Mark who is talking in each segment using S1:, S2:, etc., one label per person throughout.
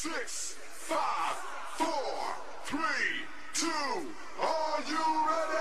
S1: 6, 5, 4, 3, 2, are you ready?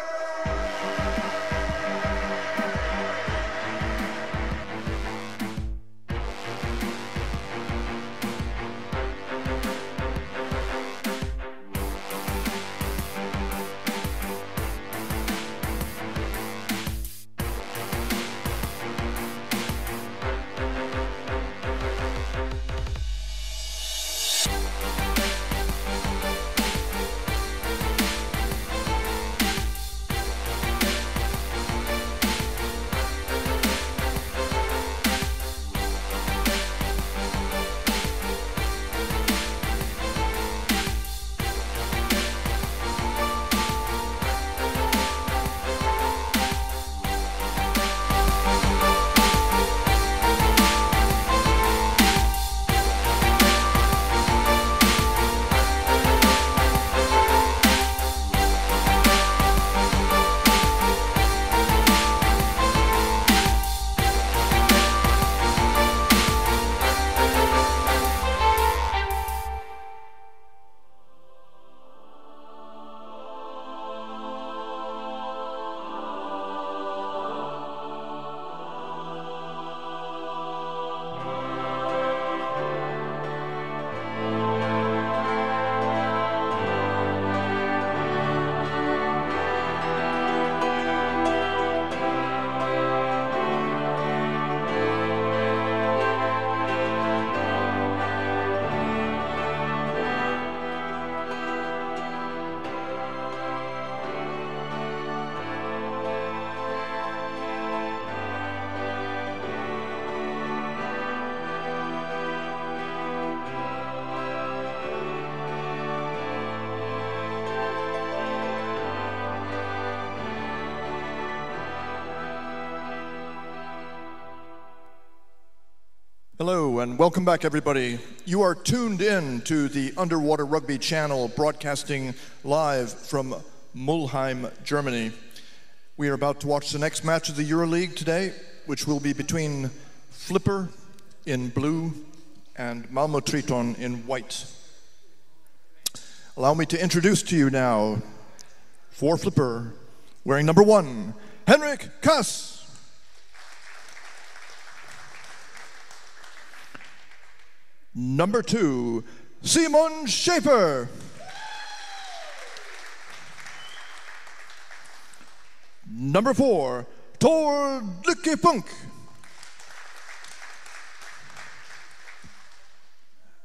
S2: Hello and welcome back, everybody. You are tuned in to the Underwater Rugby channel, broadcasting live from Mulheim, Germany. We are about to watch the next match of the Euroleague today, which will be between Flipper in blue and Malmo Triton in white. Allow me to introduce to you now, for Flipper, wearing number 1, Henrik Kass. Number 2, Simon Schaefer. Number 4, Tor Lykkepunk.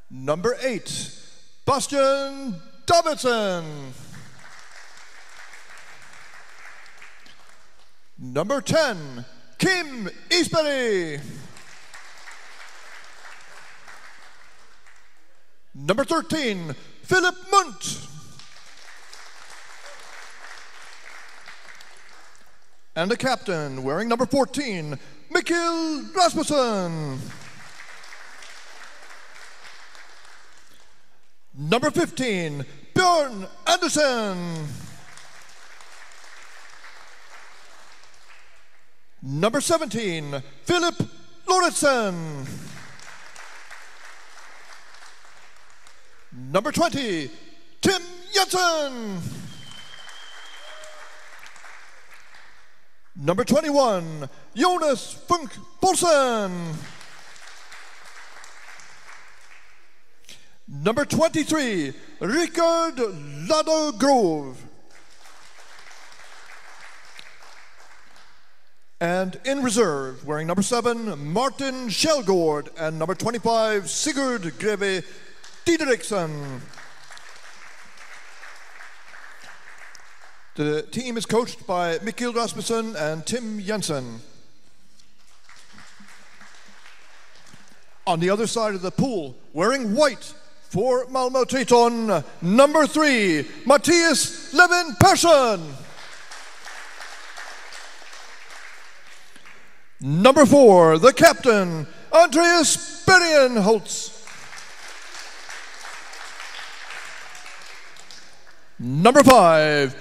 S2: Number 8, Bastian Davidson. Number 10, Kim Isberg. Number 13, Philip Munt. And the captain, wearing number 14, Mikkel Rasmussen. Number 15, Björn Andersen. Number 17, Philip Lorentzen. Number 20, Tim Jensen. Number 21, Jonas Funk Bolsen. Number 23, Richard Ladogrove. And in reserve, wearing number 7, Martin Kjellgaard, and number 25, Sigurd Greve Dideriksson. The team is coached by Mikkel Rasmussen and Tim Jensen. On the other side of the pool, wearing white for Malmo Triton, number 3, Matthias Levin Persson. Number 4, the captain, Andreas Bergenholtz. Number 5,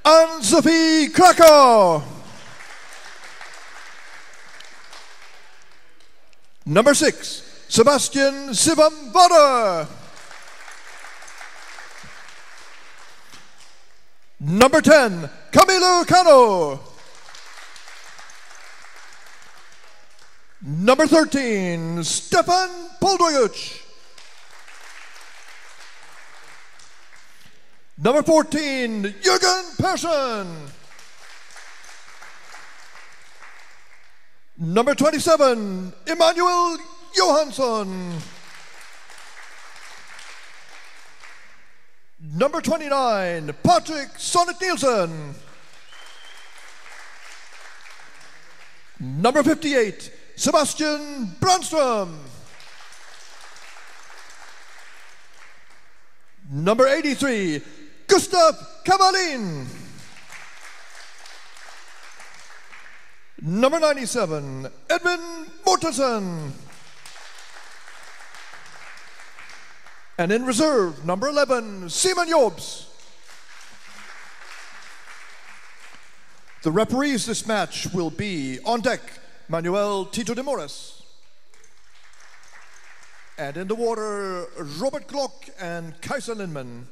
S2: Ann-Sophie Krakow. Number 6, Sebastian Sivam Vada. Number 10, Camilo Cano. Number 13, Stefan Poldojuc. Number 14, Jürgen Persson. Number 27, Emmanuel Johansson. Number 29, Patrick Sonnet Nielsen. Number 58, Sebastian Brandström. Number 83, Gustav Kavalin. Number 97, Edvin Mortensen. And in reserve, number 11, Simon Jobs. The referees this match will be on deck, Manuel Tito de Mores. And in the water, Robert Glock and Kaiser Lindman.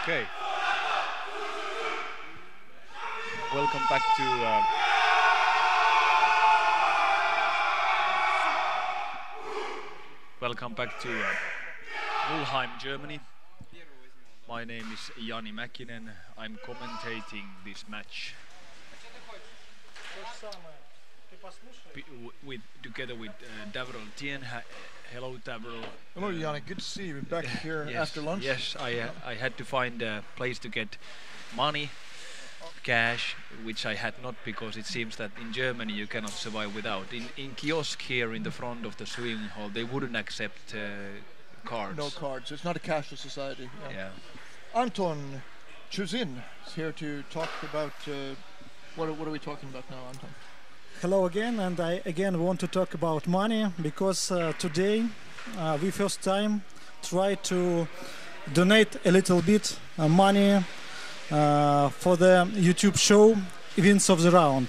S3: Okay. Welcome back to Mulheim, Germany. My name is Jani Mäkinen. I'm commentating this match together with Davrol Tien. Hello, Davrol.
S2: Hello, Yanni. Good to see you back here after lunch.
S3: Yes, I had to find a place to get money, cash, which I had not, because it seems that in Germany you cannot survive without. In kiosk here in the front of the swimming hall, they wouldn't accept cards.
S2: No cards. It's not a cashless society.
S3: Yeah.
S2: Anton Chuzin is here to talk about what are we talking about now, Anton?
S4: Hello again, and I again want to talk about money, because today we first time try to donate a little bit money for the YouTube show Events of the Round.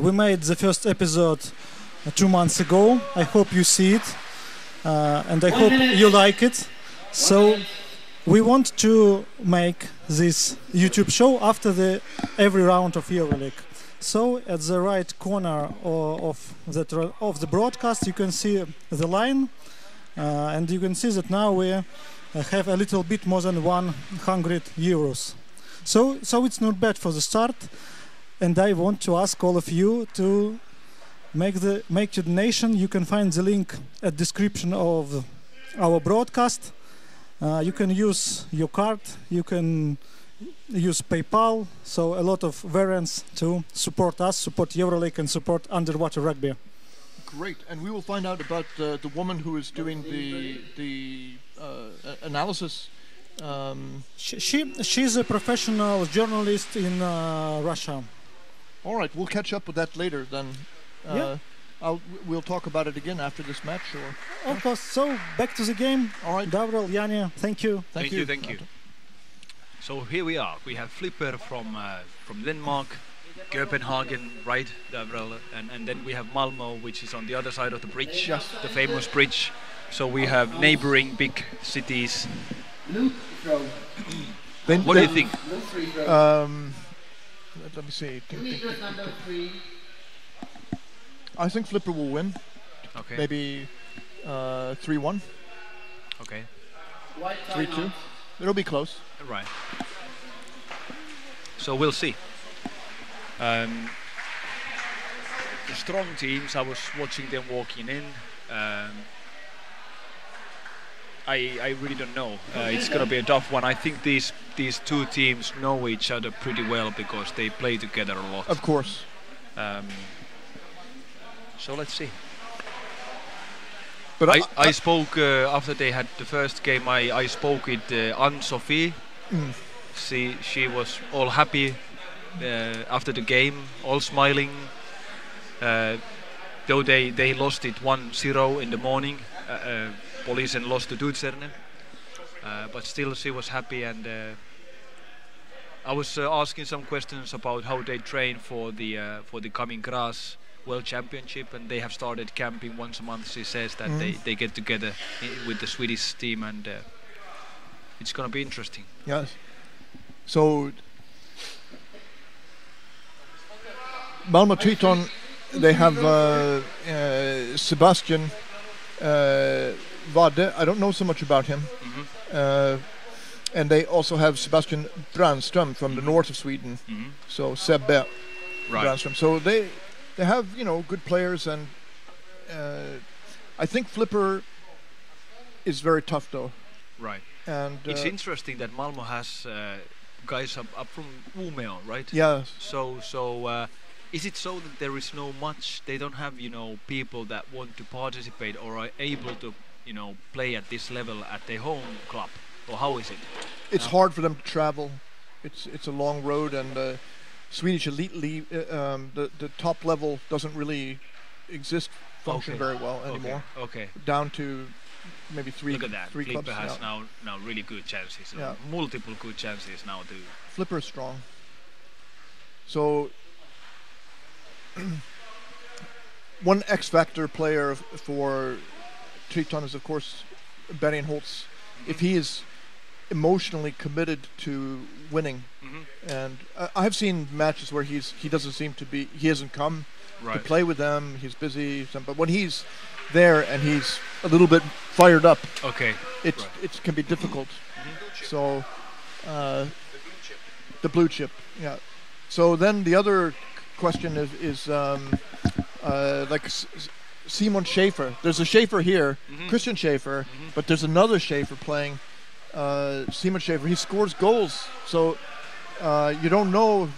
S4: We made the first episode 2 months ago. I hope you see it, and I hope you like it. So we want to make this YouTube show after every round of Euroleague. So at the right corner of the broadcast you can see the line, and you can see that now we have a little bit more than 100 euros. So it's not bad for the start, and I want to ask all of you to make your donation. You can find the link at description of our broadcast. You can use your card, you can use PayPal, so a lot of variants to support us, support Euroleague, and support underwater rugby.
S2: Great, and we will find out about the woman who is doing the analysis.
S4: She's a professional journalist in Russia.
S2: All right, we'll catch up with that later then.
S4: Yeah.
S2: we'll talk about it again after this match, or
S4: Of course. So back to the game.
S2: all right.
S4: Gabriel, Yanni, thank you.
S3: Thank you. So here we are. We have Flipper from Denmark, Copenhagen, right, Gabriel, and then we have Malmo, which is on the other side of the bridge,
S2: Yes.
S3: the famous bridge. So we have neighboring big cities. What do you think?
S2: Let me see. I think Flipper will win.
S3: Okay.
S2: Maybe 3-1,
S3: Okay.
S2: 3-2. It'll be close.
S3: Right. So we'll see. The strong teams, I was watching them walking in. I really don't know. It's gonna be a tough one. I think these two teams know each other pretty well because they play together a lot.
S2: Of course.
S3: So let's see.
S2: But
S3: I spoke after they had the first game. I spoke with Anne-Sophie. She was all happy after the game, all smiling. Though they lost it 1-0 in the morning. Police and lost to Duitserne. But still she was happy, and I was asking some questions about how they train for the coming grass World Championship, and they have started camping once a month. She says that they get together with the Swedish team, and it's gonna be interesting.
S2: Yes. So Malmo Triton, they have Sebastian Vade. I don't know so much about him. And they also have Sebastian Brandström from the north of Sweden. So Sebbe Brandström. So they have, good players, and I think Flipper is very tough though.
S3: Right.
S2: And
S3: It's interesting that Malmo has guys up from Umeå, right?
S2: yes.
S3: So is it so that there is no much? They don't have people that want to participate or are able to play at this level at their home club, or how is it?
S2: It's hard for them to travel. It's a long road, and Swedish elite league, the top level doesn't really function very well anymore.
S3: Okay.
S2: Down to maybe three.
S3: Look at that.
S2: Three
S3: Flipper
S2: clubs.
S3: has now really good chances.
S2: Yeah.
S3: Multiple good chances now to.
S2: Flipper is strong. So one X factor player for Triton is of course Bergen Holtz. If he is emotionally committed to winning, and I have seen matches where he hasn't come to play with them. He's busy, but when he's there and he's a little bit fired up, it can be difficult. So the blue chip, yeah. So then the other question is like Simon Schaefer. There's a Schaefer here, Christian Schaefer, but there's another Schaefer playing. Simon Schaefer. He scores goals, so you don't know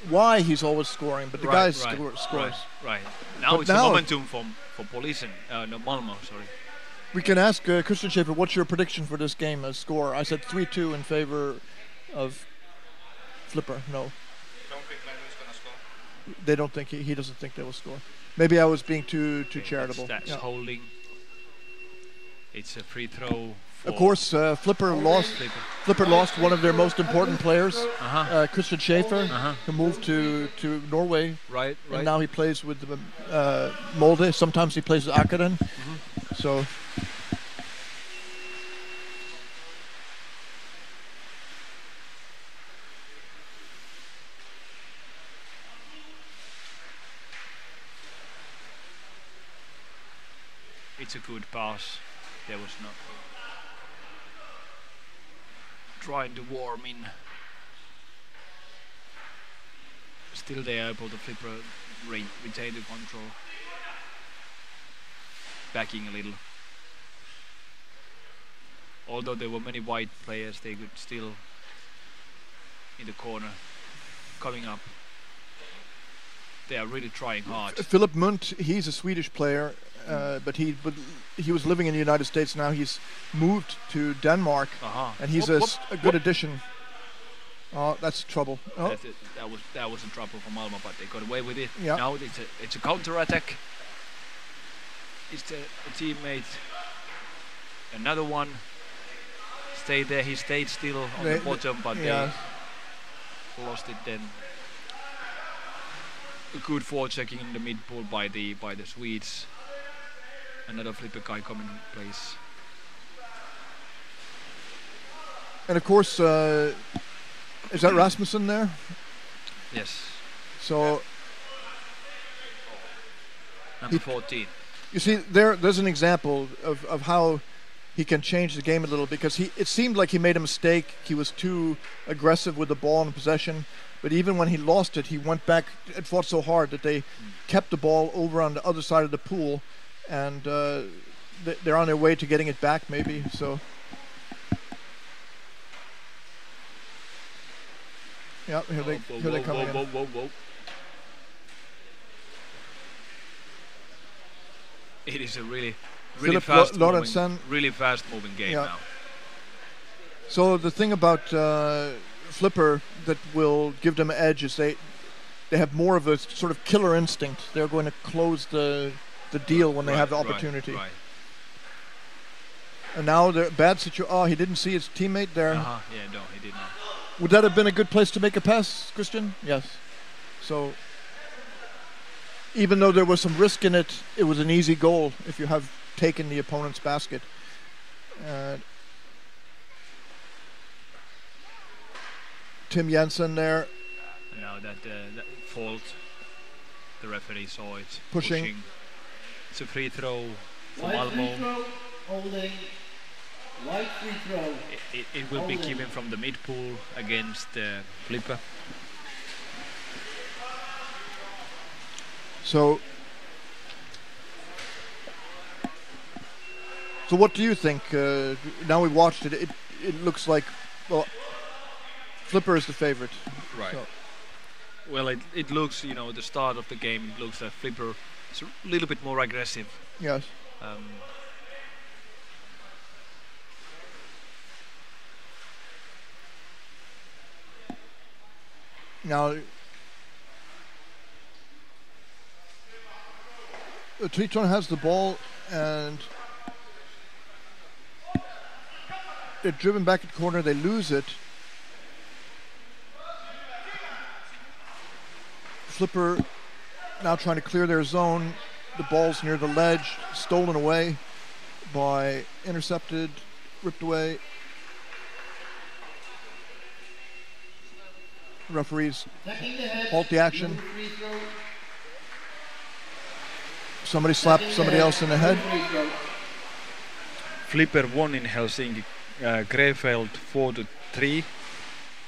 S2: why he's always scoring, but the guy scores.
S3: Right. Now it's a momentum for Polisen, no, Malmo. Sorry.
S2: We can ask Christian Schaefer, what's your prediction for this game as score? I said 3-2 in favor of Flipper. No.
S5: You don't think Malmo is gonna score?
S2: They don't think he doesn't think they will score. Maybe I was being too charitable.
S3: That's holding. It's a free throw.
S2: Of course, Flipper lost one of their most important players, Christian Schaefer, who moved to Norway.
S3: Right.
S2: And now he plays with Molde. Sometimes he plays with Akeren. So.
S3: It's a good pass. There was not trying to warm in. Still they are able to Flipper retain the control. Backing a little. Although there were many white players, they could still in the corner coming up. They are really trying hard.
S2: Philip Munt, he's a Swedish player, but he was living in the United States. Now he's moved to Denmark, and he's a good addition. Oh, that's trouble. Oh.
S3: That was a trouble for Malmo, but they got away with it.
S2: Yeah.
S3: Now it's a counter attack. Is the teammate another one? Stay there. He stayed still on the bottom, but they lost it then. A good forechecking in the mid pool by the Swedes. Another flipper guy coming in place.
S2: And of course, is that Rasmussen there?
S3: Yes.
S2: So
S3: number 14.
S2: You see, there's an example of how he can change the game a little, because it seemed like he made a mistake. He was too aggressive with the ball in possession, but even when he lost it, he went back and fought so hard that they kept the ball over on the other side of the pool, and they're on their way to getting it back maybe. So yeah, here they come again.
S3: Whoa. It is a really fast moving game now.
S2: So the thing about flipper that will give them an edge is they have more of a sort of killer instinct. They're going to close the deal when they have the opportunity.
S3: Right.
S2: And now they're bad situation. Oh, he didn't see his teammate there.
S3: Yeah, no, he did not.
S2: Would that have been a good place to make a pass, Christian? Yes. So even though there was some risk in it, it was an easy goal if you have taken the opponent's basket. Tim Jensen there.
S3: Now that fault, the referee saw it.
S2: Pushing.
S3: It's a free throw for
S6: White
S3: Malmo.
S6: free throw, holding. White free throw.
S3: It will be given from the mid pool against Flipper.
S2: So what do you think? Now we watched it. It looks like, well, Flipper is the favorite.
S3: Right.
S2: So.
S3: Well, it looks, the start of the game, it looks like Flipper is a little bit more aggressive.
S2: Yes. Now, Triton has the ball and they're driven back at the corner. They lose it. Flipper now trying to clear their zone. The ball's near the ledge, stolen away by intercepted, ripped away. Referees halt the action. Somebody slapped somebody else in the head.
S3: Flipper won in Helsinki, Krefeld 4-3.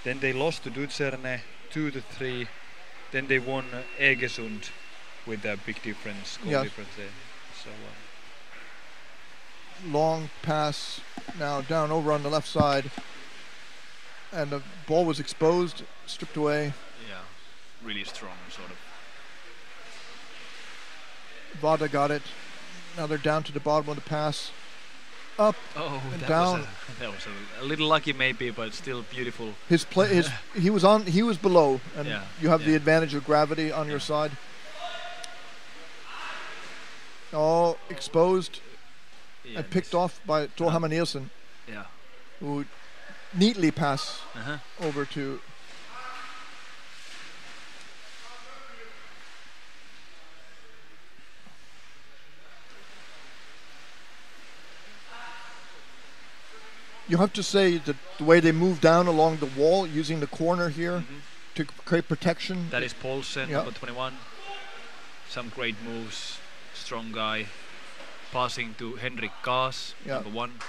S3: Then they lost to Dutserne 2-3. Then they won Egesund with a big difference, goal difference there. So
S2: long pass now down over on the left side, and the ball was exposed, stripped away.
S3: Yeah, really strong sort of.
S2: Vada got it. Now they're down to the bottom of the pass. Up and down.
S3: That was a little lucky maybe, but still beautiful.
S2: He was below, and you have the advantage of gravity on your side. Oh, exposed and picked off by Torhammer Nielsen.
S3: Yeah.
S2: Who neatly pass over to. You have to say that the way they move down along the wall, using the corner here to create protection.
S3: That is Paulsen, number 21. Some great moves, strong guy. Passing to Henrik Kaas, number 1.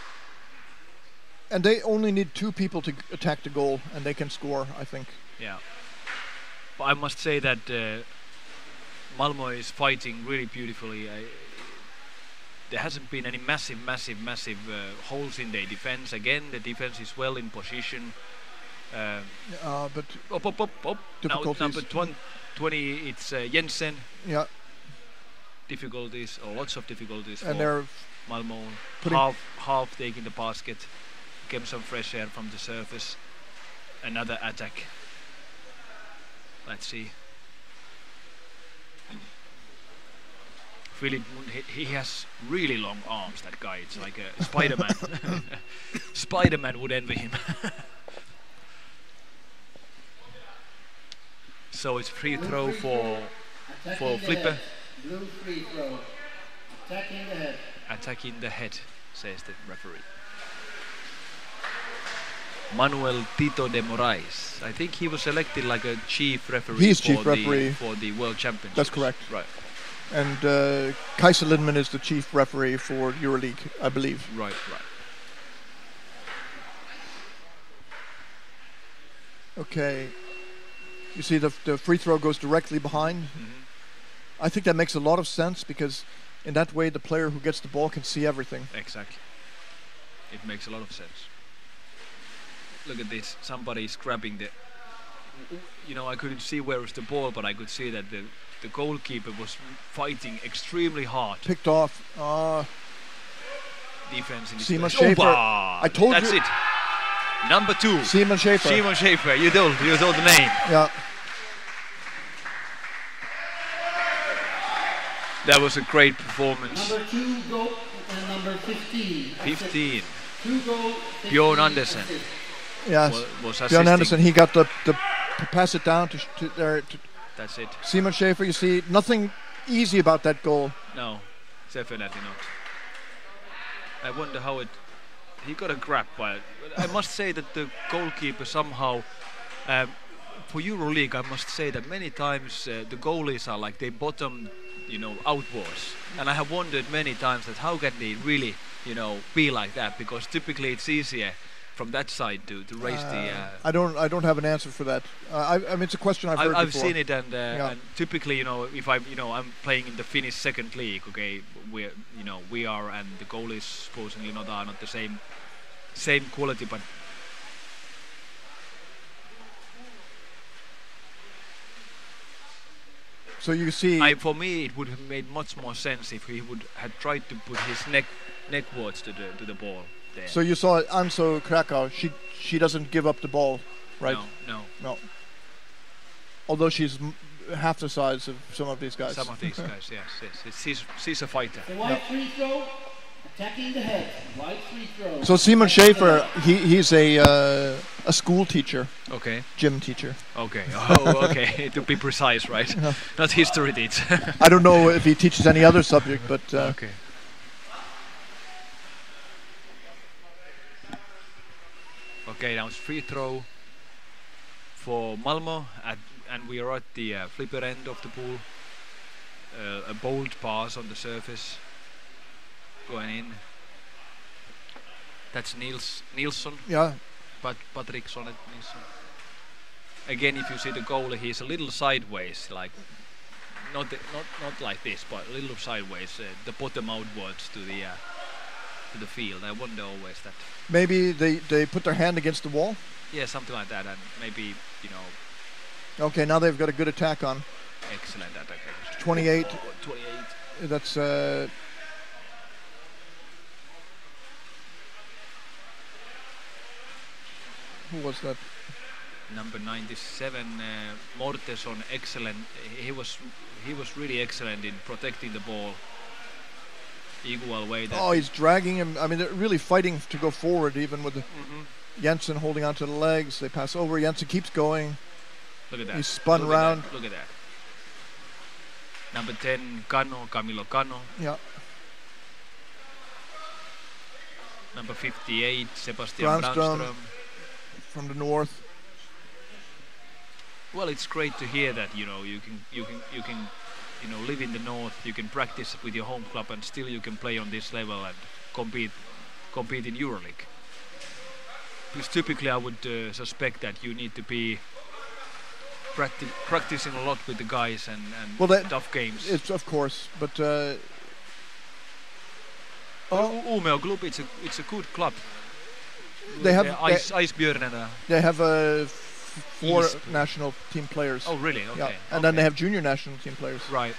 S2: And they only need 2 people to attack the goal, and they can score, I think.
S3: Yeah. But I must say that Malmo is fighting really beautifully. There hasn't been any massive holes in their defense. Again, the defense is well in position.
S2: But
S3: Now, number 20, it's Jensen.
S2: Yeah.
S3: Difficulties, or lots of difficulties
S2: and
S3: for Malmo. Half taking the basket. Get some fresh air from the surface. Another attack. Let's see. Philip, he has really long arms, that guy. It's like a Spider-Man. Spider-Man would envy him. So it's free throw for Flipper.
S6: Blue free throw. Attacking the head.
S3: Attacking the head, says the referee. Manuel Tito de Moraes. I think he was elected like a chief referee.
S2: He's chief referee
S3: for the World Championships.
S2: That's correct.
S3: Right.
S2: And Kaiser Lindman is the chief referee for Euroleague, I believe.
S3: Right.
S2: Okay. You see the free throw goes directly behind.
S3: Mm-hmm.
S2: I think that makes a lot of sense because in that way the player who gets the ball can see everything.
S3: Exactly. It makes a lot of sense. Look at this. Somebody is grabbing the... I couldn't see where was the ball, but I could see that the goalkeeper was fighting extremely hard.
S2: Picked off.
S3: Defense in
S2: Simon
S3: this
S2: Schaefer.
S3: place.
S2: I told
S3: That's
S2: you.
S3: it. Number 2.
S2: Simon Schaefer.
S3: Simon Schaefer. You told the name.
S2: Yeah.
S3: That was a great performance.
S6: Number 2 goal and number 15.
S3: 15.
S6: 2 goal.
S3: Bjorn Andersen.
S2: Yes.
S3: Was
S2: Bjorn
S3: assisting.
S2: Andersen. He got to pass it down to there.
S3: That's it.
S2: Simon Schaefer. You see, nothing easy about that goal.
S3: No, definitely not. I wonder how it... He got a grab by it. I must say that the goalkeeper somehow... for EuroLeague, I must say that many times the goalies are like they bottom, outwards. And I have wondered many times that how can they really, be like that? Because typically it's easier from that side to raise the...
S2: I don't have an answer for that. I mean, it's a question I've heard
S3: I've
S2: before.
S3: seen it, and typically, if I'm playing in the Finnish second league, okay, we are, and the goalies supposedly are not the same quality, but
S2: so you see,
S3: for me it would have made much more sense if he would have tried to put his neckwards to the ball there.
S2: so you saw Anso Krakow. She doesn't give up the ball, right?
S3: No.
S2: Although she's half the size of some of these guys.
S3: Some of these guys, yes. She's a fighter.
S6: The white free throw. Attacking the head. White free throw.
S2: So Simon Schaefer, he's a school teacher,
S3: Okay.
S2: gym teacher.
S3: Okay. Oh, okay. To be precise, right? Not history teach.
S2: I don't know if he teaches any other subject, but
S3: Okay. Okay, now it's free throw for Malmo, and we are at the flipper end of the pool. A bold pass on the surface, going in. That's Nilsson,
S2: yeah,
S3: but Patrick Sonnet Nilsson. Again, if you see the goalie, he's a little sideways, like not like this, but a little sideways, the bottom outwards to the field. I wonder always that.
S2: maybe they put their hand against the wall.
S3: Yeah, something like that, and maybe
S2: Okay, now they've got a good attack on.
S3: excellent attack.
S2: 28.
S3: 28.
S2: That's who was that?
S3: Number 97, Mortensen, excellent. He was really excellent in protecting the ball. Equal way that.
S2: Oh, he's dragging him. I mean, they're really fighting to go forward, even with Jensen holding onto the legs. They pass over. Jensen keeps going.
S3: Look at that.
S2: He's spun
S3: Look at
S2: around.
S3: that. Look at that. Number 10, Camilo Cano.
S2: Yeah.
S3: Number 58, Sebastian
S2: Brandström.
S3: Brandström.
S2: From the north.
S3: Well, it's great to hear that you can live in the north. You can practice with your home club, and still you can play on this level and compete in EuroLeague. Because typically, I would suspect that you need to be practicing a lot with the guys and tough games.
S2: It's of course, but
S3: Umeå Club, it's a good club.
S2: they have
S3: Icebjörnarna.
S2: they have 4
S3: East.
S2: national team players.
S3: Oh, really? Okay.
S2: Yeah. And then they have junior national team players.
S3: Right.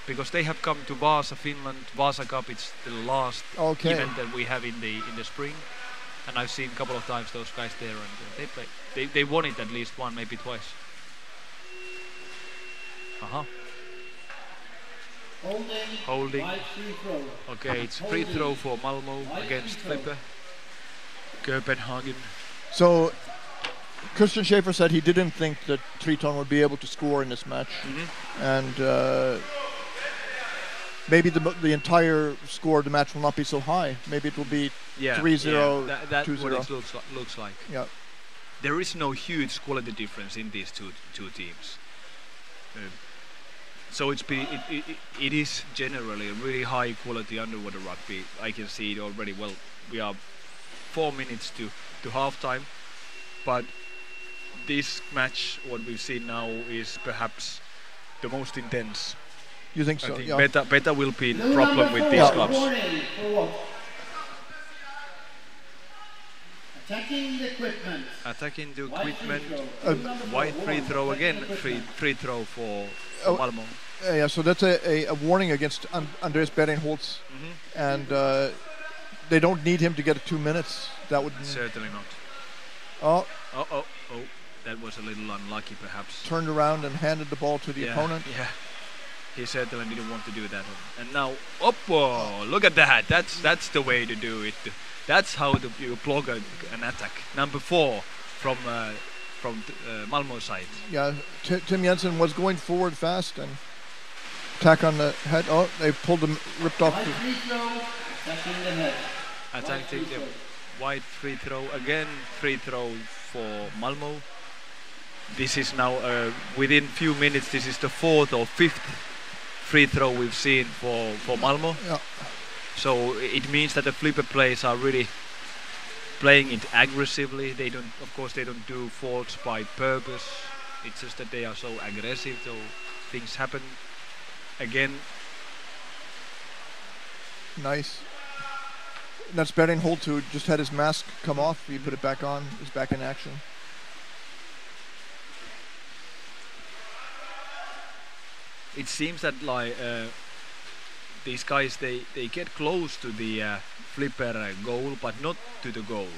S3: Because they have come to Vaasa, Finland. Vaasa Cup, it's the last
S2: Okay.
S3: event that we have in the spring, and I've seen a couple of times those guys there, and they play. They won it at least one, maybe twice. Holding.
S6: Wide free throw.
S3: Okay, it's free throw for Malmo against Flipper. Copenhagen.
S2: So Christian Schaefer said he didn't think that Triton would be able to score in this match, and maybe the entire score of the match will not be so high. Maybe it will be 3-0,
S3: That's
S2: 2-0.
S3: what it looks like.
S2: Yeah.
S3: There is no huge quality difference in these two teams. So it is generally a really high quality underwater rugby. I can see it already. Well, we are 4 minutes to halftime, but this match, what we've seen now, is perhaps the most intense.
S2: You think
S3: I
S2: so?
S3: think
S2: Yeah.
S3: better will be the problem with these clubs.
S6: Attacking the equipment.
S3: Attacking the equipment.
S6: Wide
S3: Wide free throw again. Free throw for Malmo.
S2: Yeah, so that's a warning against Andreas Beringholtz, and they don't need him to get 2 minutes. That would
S3: Certainly not.
S2: Oh,
S3: That was a little unlucky, perhaps.
S2: turned around and handed the ball to the opponent.
S3: Yeah, he certainly didn't want to do that. And now, look at that. That's the way to do it. That's how you block an attack. Number 4 from Malmo side.
S2: Yeah, Tim Jensen was going forward fast and attack on the head. Oh, they pulled him, ripped off.
S6: Wide free throw. Attacking the head.
S3: Attacking the wide free throw again. Free throw for Malmo. This is now within few minutes. This is the 4th or 5th free throw we've seen for Malmo.
S2: Yeah.
S3: So it means that the flipper players are really playing it aggressively. They don't do faults by purpose. It's just that they are so aggressive, so things happen. Again.
S2: Nice. That's Beringholtz, who just had his mask come off. He put it back on. He's back in action.
S3: It seems that these guys they get close to the flipper goal, but not to the goal.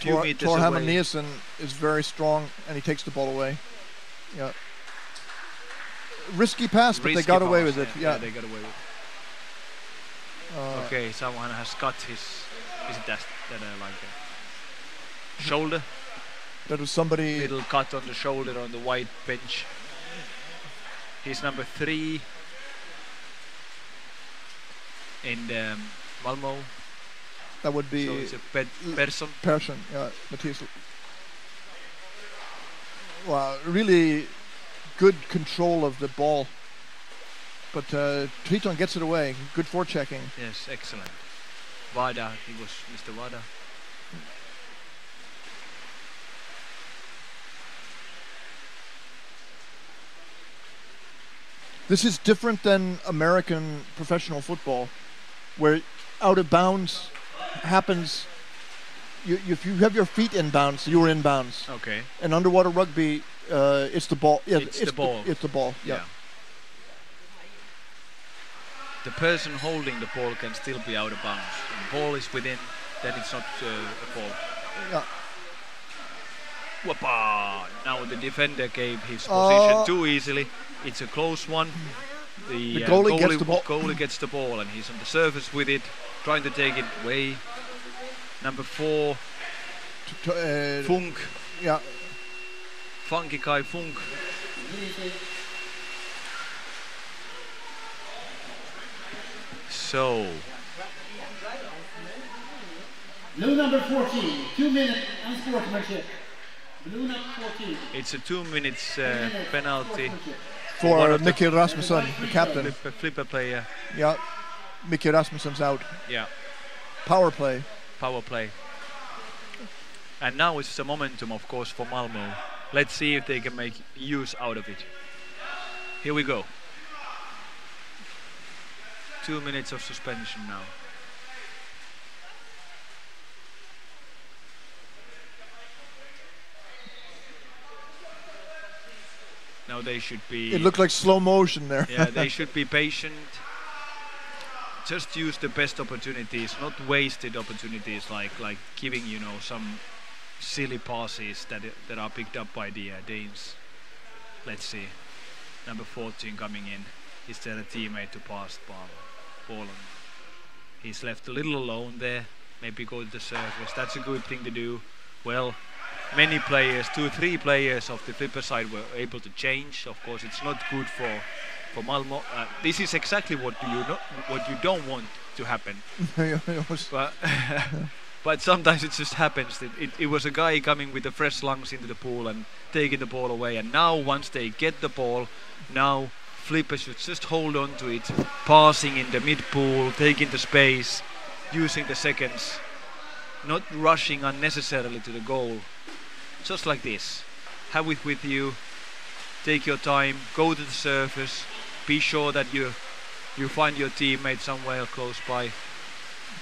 S2: Thorhammer Nielsen is very strong, and he takes the ball away. Yeah. Risky pass, but they got away with it. Yeah,
S3: they got away with it. Okay, someone has cut his. Is it that like a shoulder?
S2: That was somebody.
S3: Little cut on the shoulder on the white bench. He's number 3 in Malmo.
S2: That would be.
S3: So it's a person.
S2: Persson, yeah, Matthias. Wow, really good control of the ball. But Triton gets it away. Good forechecking.
S3: Yes, excellent. Vada, he was Mr. Vada.
S2: This is different than American professional football, where out of bounds happens. If you have your feet in bounds, you're in bounds.
S3: Okay.
S2: In underwater rugby, it's the ball. Yeah,
S3: it's the ball.
S2: It's the ball. Yeah.
S3: The person holding the ball can still be out of bounds. If the ball is within, then it's not a ball.
S2: Yeah.
S3: Whoppa! Now the defender gave his position too easily. It's a close one. The
S2: goalie gets the ball.
S3: Goalie gets the ball, and he's on the surface with it, trying to take it away. Number 4, Funk.
S2: Yeah.
S3: Funky guy Funk. So.
S6: Blue number 14, 2 minute unsportsmanship. Blue number 14.
S3: It's a 2 minutes penalty.
S2: For Mickey Rasmussen, the captain.
S3: Flipper player.
S2: Yeah. Mickey Rasmussen's out.
S3: Yeah.
S2: Power play.
S3: Power play. And now it's the momentum, of course, for Malmo. Let's see if they can make use out of it. Here we go. 2 minutes of suspension now. Now they should be.
S2: It looked like slow motion there.
S3: Yeah, they should be patient. Just use the best opportunities, not wasted opportunities like giving some silly passes that are picked up by the Danes. Let's see. Number 14 coming in. Is there a teammate to pass the ball on? He's left a little alone there. Maybe go to the surface. That's a good thing to do. Well, many players, 2-3 players of the flipper side were able to change. Of course, it's not good for Malmo. This is exactly what you don't want to happen. But sometimes it just happens. It was a guy coming with the fresh lungs into the pool and taking the ball away. And now, once they get the ball, now flipper should just hold on to it, passing in the mid pool, taking the space, using the seconds, not rushing unnecessarily to the goal. Just like this. Have it with you, take your time, go to the surface, be sure that you find your teammate somewhere close by.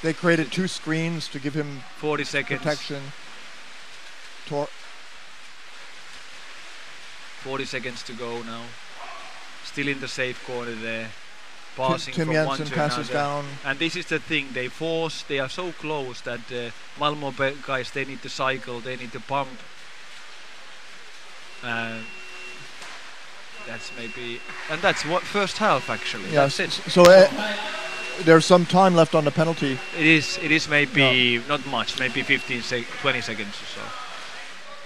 S2: They created 2 screens to give him
S3: 40 seconds.
S2: Protection.
S3: 40 seconds to go now. Still in the safe corner there. Passing
S2: Tim
S3: from
S2: Jensen
S3: one to
S2: passes
S3: another.
S2: down.
S3: And this is the thing, they are so close that Malmo guys, they need to cycle, they need to pump. That's maybe, and that's what first half actually.
S2: Yes.
S3: That's it.
S2: So there's some time left on the penalty.
S3: It is maybe not much, maybe 20 seconds or so.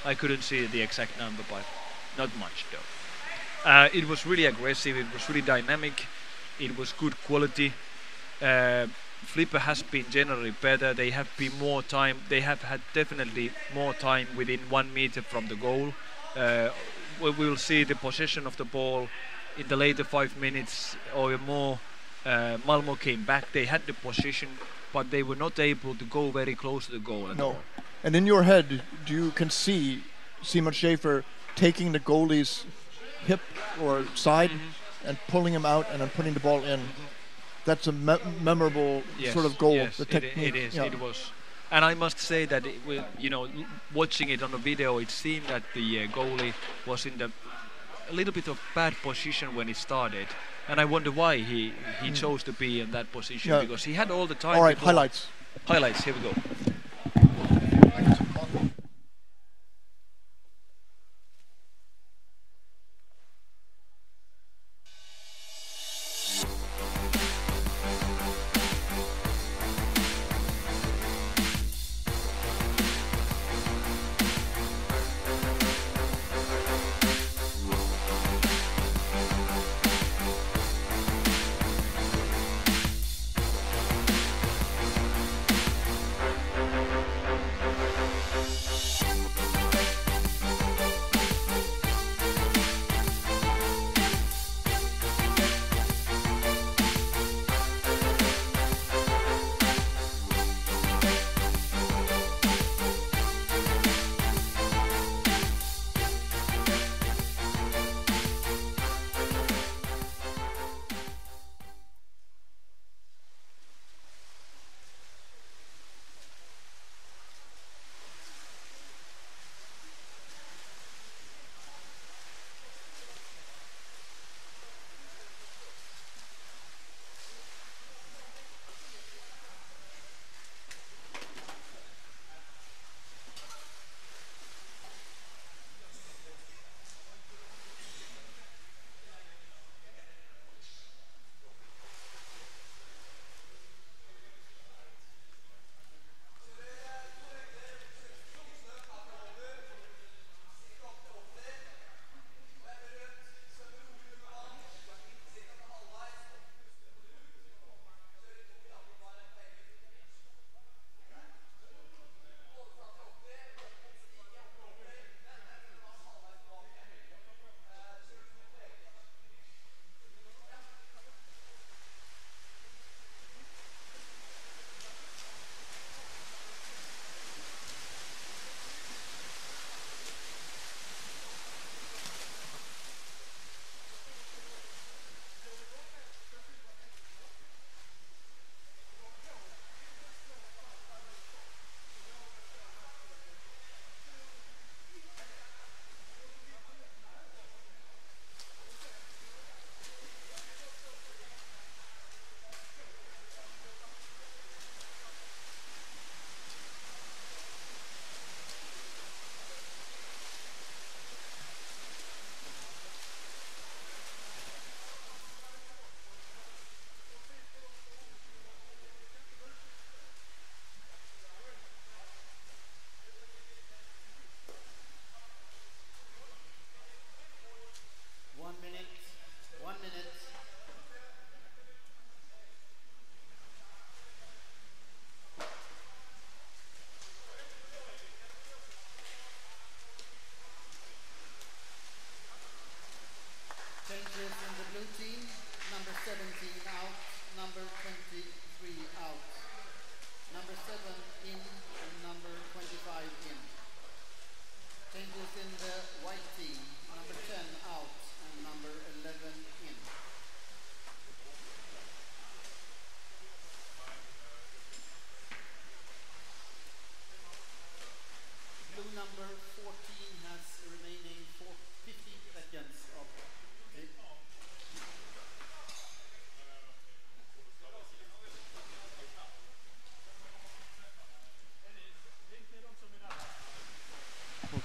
S3: I couldn't see the exact number, but not much though. It was really aggressive, it was really dynamic, it was good quality. Flipper has been generally better, they have been more time, they have had definitely more time within 1 meter from the goal. We will see the possession of the ball in the later 5 minutes or more. Malmo came back, they had the position, but they were not able to go very close to the goal at all.
S2: And in your head, you can see Simon Schaefer taking the goalie's hip or side and pulling him out and then putting the ball in. That's a memorable sort of goal.
S3: Yes,
S2: the technique.
S3: it is. It was. And I must say that, watching it on the video, it seemed that the goalie was in a little bit of bad position when it started. And I wonder why he chose to be in that position, because he had all the time.
S2: All right,
S3: before.
S2: highlights.
S3: Highlights, here we go.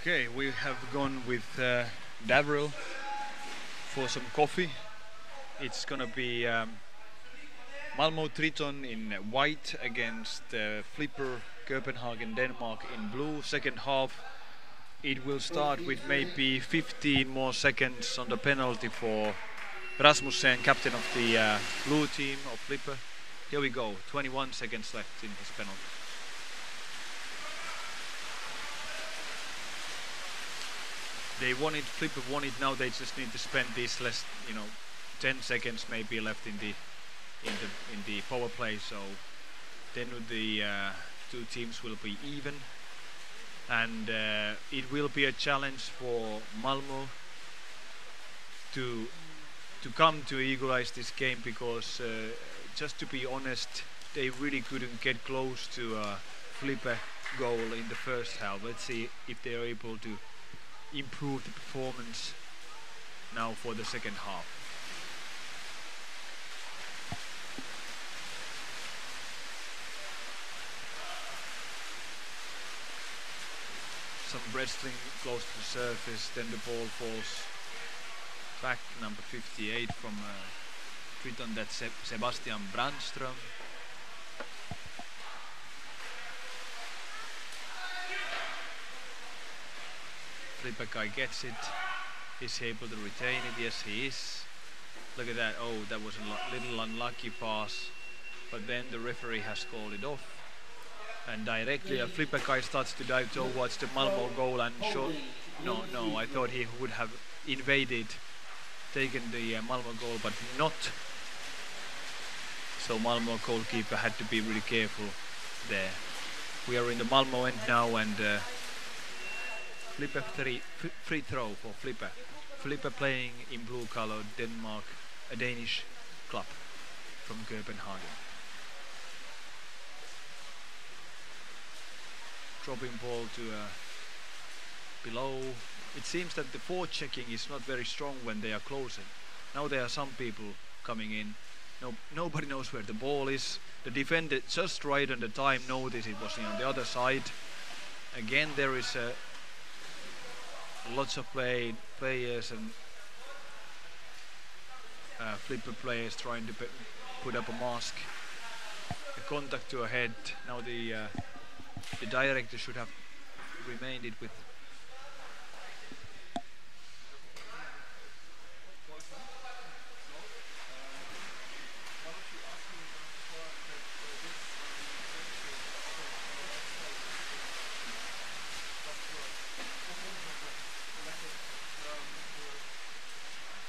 S3: Okay, we have gone with Davril for some coffee. It's gonna be Malmo Triton in white against Flipper Copenhagen Denmark in blue. Second half, it will start with maybe 15 more seconds on the penalty for Rasmussen, captain of the blue team of Flipper. Here we go, 21 seconds left in his penalty. They want it, Flipper want it, now they just need to spend these less, 10 seconds maybe left in the power play, so then the two teams will be even, and it will be a challenge for Malmo to come to equalize this game, because just to be honest, they really couldn't get close to a Flipper goal in the first half. Let's see if they are able to improve the performance now for the second half. Some wrestling close to the surface, then the ball falls back, number 58 from Triton, that's Sebastian Brandström. Flipper guy gets it. Is he able to retain it? Yes, he is. Look at that. Oh, that was a little unlucky pass. But then the referee has called it off. And directly a Flipper guy starts to dive towards the Malmo goal and shot. No, I thought he would have invaded, taken the Malmo goal, but not. So Malmo goalkeeper had to be really careful there. We are in the Malmo end now, and Flipper free throw for Flipper. Flipper playing in blue color, Denmark, a Danish club from Copenhagen. Dropping ball to below. It seems that the forechecking is not very strong when they are closing. Now there are some people coming in. Nobody knows where the ball is. The defender just right on the time noticed it was on the other side. Again, there is lots of players and Flipper players trying to put up a mask. A contact to a head. Now the director should have remained it with.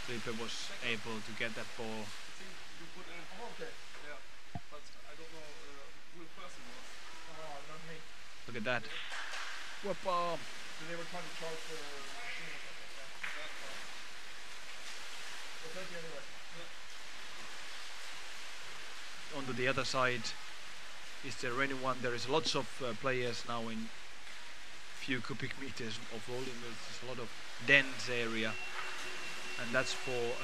S3: Flipper was able to get that ball. Look at that. Whoop,
S2: They were trying to charge the machine or something.
S3: Onto the other side. Is there anyone? There is lots of players now in few cubic meters of volume. There's a lot of dense area, and that's for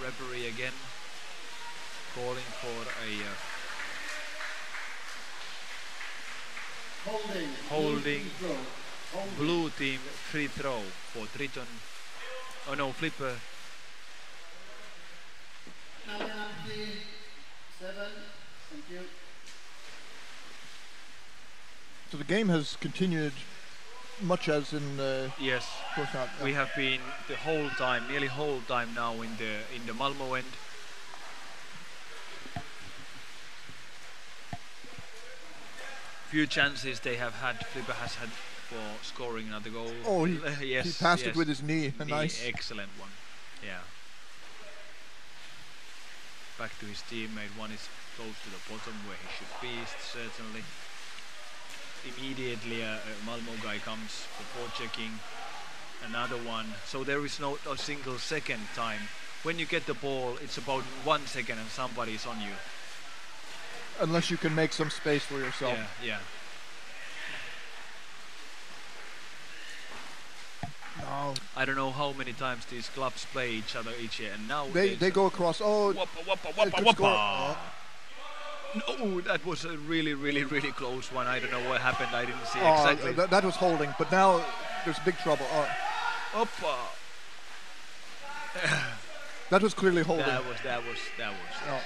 S3: referee again calling for a holding blue team free throw for Triton. Oh no, Flipper.
S6: Number 97, thank you.
S2: So the game has continued much as in
S3: Yes,
S2: first half.
S3: we have been the whole time, nearly whole time now in the Malmo end. Few chances they have had, Flipper has had for scoring another goal.
S2: Oh,
S3: yes,
S2: he passed
S3: yes.
S2: it with his knee. A nice.
S3: Excellent one. Yeah. Back to his teammate. One is close to the bottom where he should be, certainly. Immediately a Malmo guy comes for checking. Another one. So there is no a single second time. When you get the ball, it's about 1 second and somebody is on you.
S2: Unless you can make some space for yourself.
S3: Yeah.
S2: No.
S3: I don't know how many times these clubs play each other each year, and now
S2: They go across. Oh,
S3: whoppa, whoppa,
S2: they
S3: whoppa,
S2: could
S3: whoppa.
S2: score.
S3: No, that was a really, really, really close one. I don't know what happened. I didn't see
S2: Oh,
S3: exactly.
S2: that was holding, but now there's big trouble.
S3: Oppa.
S2: That was clearly holding.
S3: That was.
S2: Oh.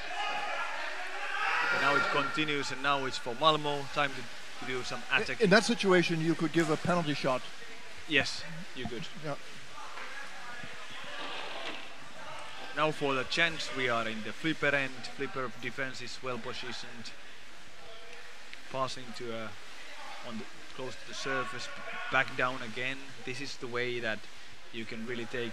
S3: And now it continues, and now it's for Malmo. Time to do some attack.
S2: In that situation, you could give a penalty shot.
S3: Yes, you could.
S2: Yeah.
S3: Now for the chance, we are in the flipper end. Flipper defense is well positioned. Passing to close to the surface, back down again. This is the way that you can really take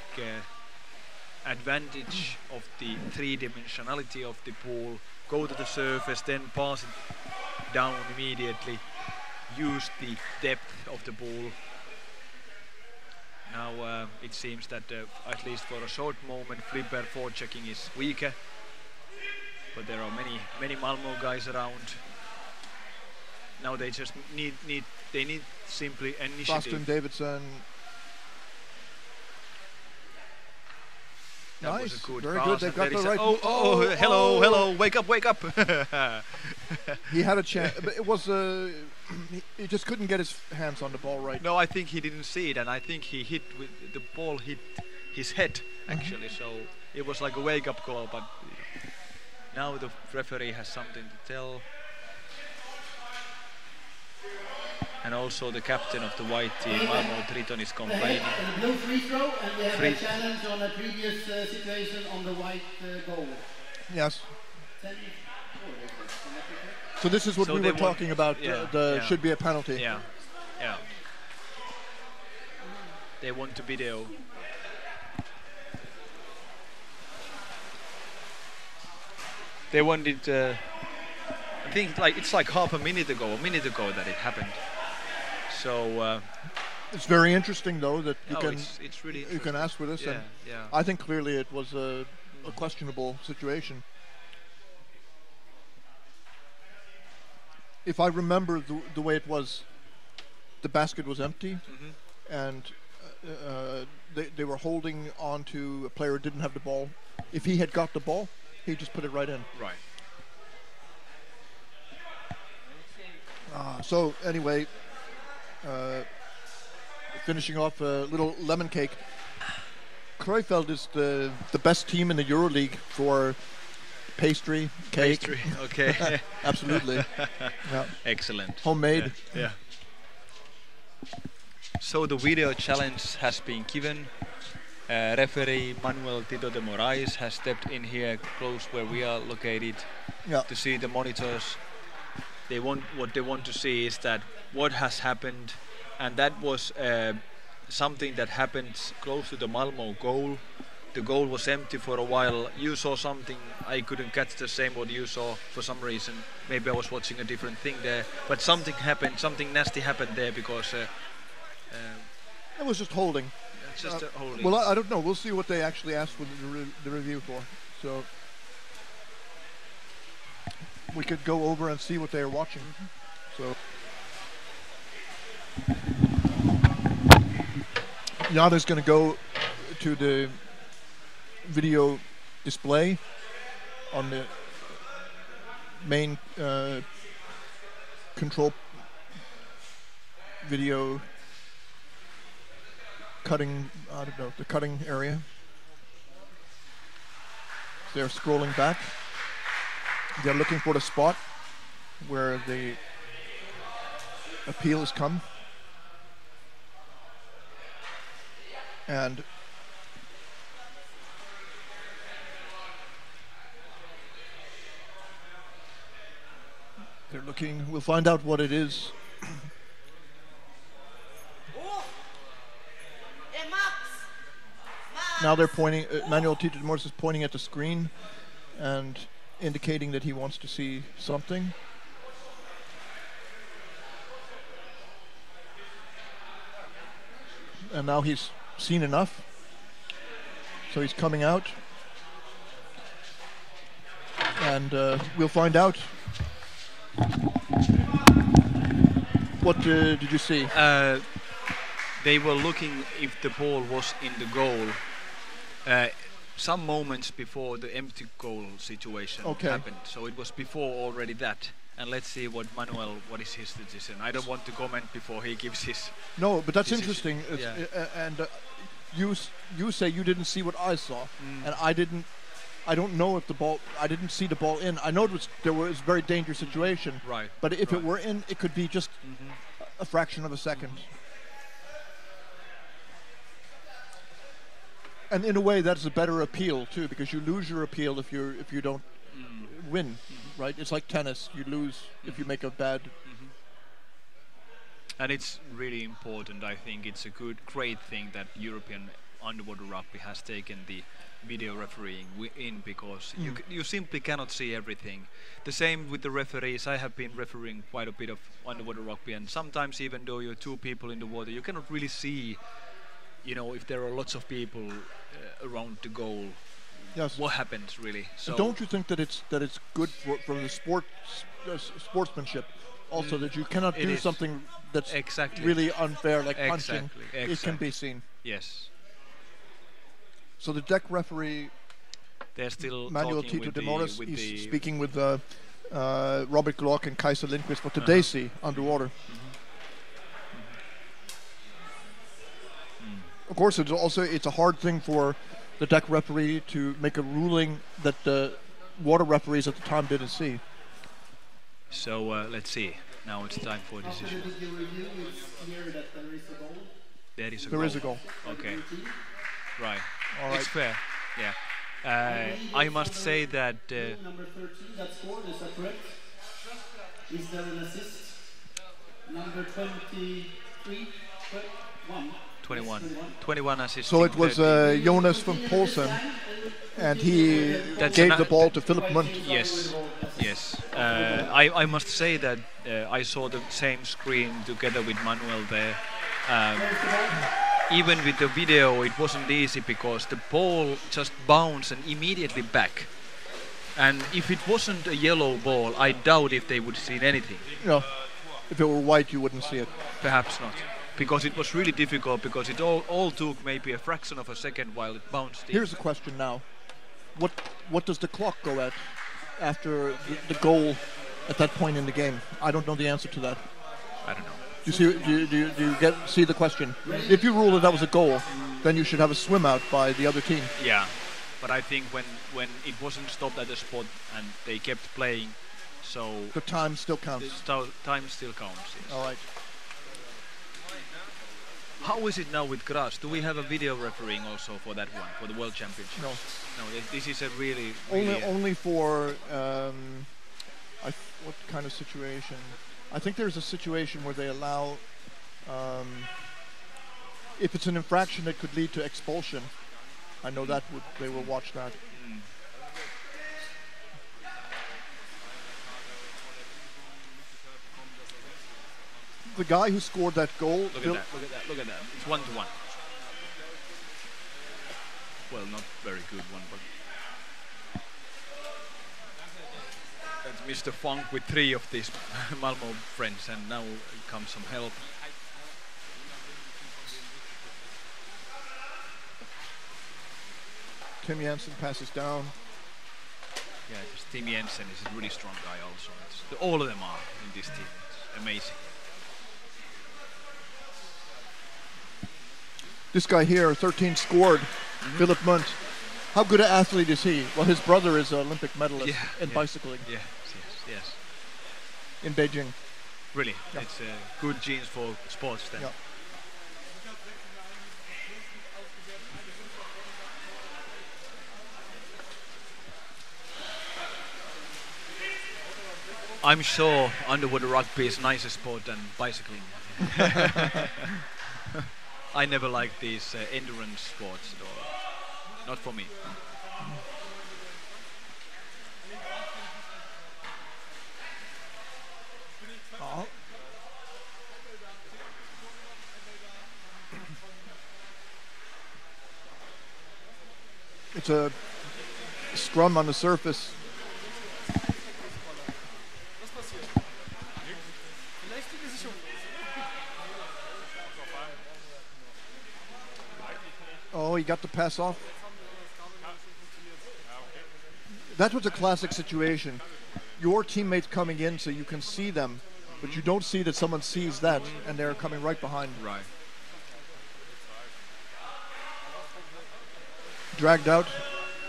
S3: advantage of the three-dimensionality of the pool. Go to the surface, then pass it down immediately. Use the depth of the pool. Now it seems that at least for a short moment, flipper forechecking is weaker. But there are many Malmo guys around. Now they just need simply initiative.
S2: Boston Davidson.
S3: That
S2: Nice,
S3: was a good
S2: very
S3: pass,
S2: good. They've
S3: and
S2: got
S3: there
S2: the
S3: is
S2: right.
S3: hello, wake up.
S2: He had a chance, but it was he just couldn't get his hands on the ball right.
S3: No, I think he didn't see it, and I think he hit with the ball hit his head actually. So it was like a wake up call, but now the referee has something to tell. And also the captain of the white team, Malmo Triton, is complaining.
S6: The blue free throw, and we have a challenge on a previous situation on the white goal.
S2: Yes. So this is what we were talking about. Should be a penalty.
S3: Yeah. They want to video. They wanted. I think it's like half a minute ago that it happened. So
S2: it's very interesting, though, that you can
S3: it's really
S2: you can ask for this.
S3: Yeah,
S2: and
S3: yeah.
S2: I think clearly it was a questionable situation. If I remember the way it was, the basket was empty, and they were holding on to a player who didn't have the ball. If he had got the ball, he just put it right in.
S3: Right.
S2: So anyway, finishing off a little lemon cake. Krefeld is the best team in the Euroleague for pastry, cake.
S3: Pastry, okay.
S2: Absolutely. Yeah.
S3: Excellent.
S2: Homemade.
S3: Yeah. So the video challenge has been given. Referee Manuel Tito de Moraes has stepped in here close where we are located to see the monitors. What they want to see is that what has happened, and that was something that happened close to the Malmo goal. The goal was empty for a while. You saw something, I couldn't catch the same what you saw for some reason. Maybe I was watching a different thing there, but something happened, something nasty happened there because
S2: it was just holding.
S3: It's just holding.
S2: Well, I don't know. We'll see what they actually asked for the review for. So we could go over and see what they are watching. So Yada's going to go to the video display on the main control video cutting, I don't know, the cutting area. They're scrolling back. They're looking for the spot where the appeal has come. And they're looking, we'll find out what it is. Now they're pointing, Manuel Tito de Moraes is pointing at the screen and indicating that he wants to see something. And now he's seen enough. So he's coming out. And we'll find out. What did you see?
S3: They were looking if the ball was in the goal. some moments before the empty goal situation happened. So it was before already that. And let's see what is his decision. I don't want to comment before he gives his.
S2: No, but that's
S3: decision.
S2: interesting. And you say you didn't see what I saw, and I didn't. I don't know if the ball. I didn't see the ball in. I know there was a very dangerous situation.
S3: Right.
S2: But if it were in, it could be just a fraction of a second. And in a way, that's a better appeal too, because you lose your appeal if you don't win. Right? It's like tennis. You lose if you make a bad.
S3: And it's really important. I think it's a great thing that European underwater rugby has taken the video refereeing in, because you simply cannot see everything. The same with the referees. I have been refereeing quite a bit of underwater rugby, and sometimes even though you're two people in the water, you cannot really see, if there are lots of people around the goal.
S2: Yes.
S3: What happens really? So
S2: don't you think that it's good for the sportsmanship also, that you cannot do something that's really unfair, like punching? It can be seen.
S3: Yes.
S2: So the deck referee,
S3: they're still
S2: Manuel
S3: talking
S2: Tito
S3: with
S2: de Moraes,
S3: with
S2: he's speaking with Robert Glock and Kaiser Lindqvist what they see underwater. Of course, it's a hard thing for the deck referee to make a ruling that the water referees at the time didn't see.
S3: So let's see. Now it's time for a decision. There is a goal. Okay. Right.
S2: All right.
S3: It's fair. Yeah. I must say that.
S6: Number 13, that scored, is that correct? Is there an assist? Number 23,
S3: 21 assists.
S2: So it was Jonas van Polsen, and he gave the ball to Philip Munt.
S3: Yes. I must say that I saw the same screen together with Manuel there. Even with the video, it wasn't easy because the ball just bounced and immediately back. And if it wasn't a yellow ball, I doubt if they would see anything.
S2: No, if it were white, you wouldn't see it.
S3: Perhaps not, because it was really difficult. Because it all took maybe a fraction of a second while it bounced in.
S2: Here's the question now: what does the clock go at after the goal at that point in the game? I don't know the answer to that.
S3: I don't know.
S2: Do you see the question? If you rule that was a goal, then you should have a swim out by the other team.
S3: Yeah, but I think when it wasn't stopped at the spot and they kept playing, so
S2: the time still counts.
S3: Time still counts. Yes.
S2: All right.
S3: How is it now with grass? Do we have a video refereeing also for that one, for the World Championship?
S2: No.
S3: This is a really
S2: only for what kind of situation? I think there's a situation where they allow, if it's an infraction that could lead to expulsion. I know that they will watch that. The guy who scored that goal.
S3: Look at that. It's 1-1. Well, not very good one, but. That's Mr. Funk with 3 of these Malmo friends, and now comes some help.
S2: Tim Jensen passes down.
S3: Yeah, Tim Jensen is a really strong guy also. All of them are in this team. It's amazing.
S2: This guy here, 13 scored, Philip Munt. How good an athlete is he? Well, his brother is an Olympic medalist in bicycling.
S3: Yes.
S2: In Beijing.
S3: Really? Yeah. It's good genes for sports then.
S2: Yeah.
S3: I'm sure underwater rugby is a nicer sport than bicycling. I never liked these endurance sports at all. Not for me.
S2: Oh. It's a scrum on the surface. Oh, he got the pass off. That was a classic situation. Your teammates coming in so you can see them, but you don't see that someone sees that and they're coming right behind.
S3: Right.
S2: Dragged out.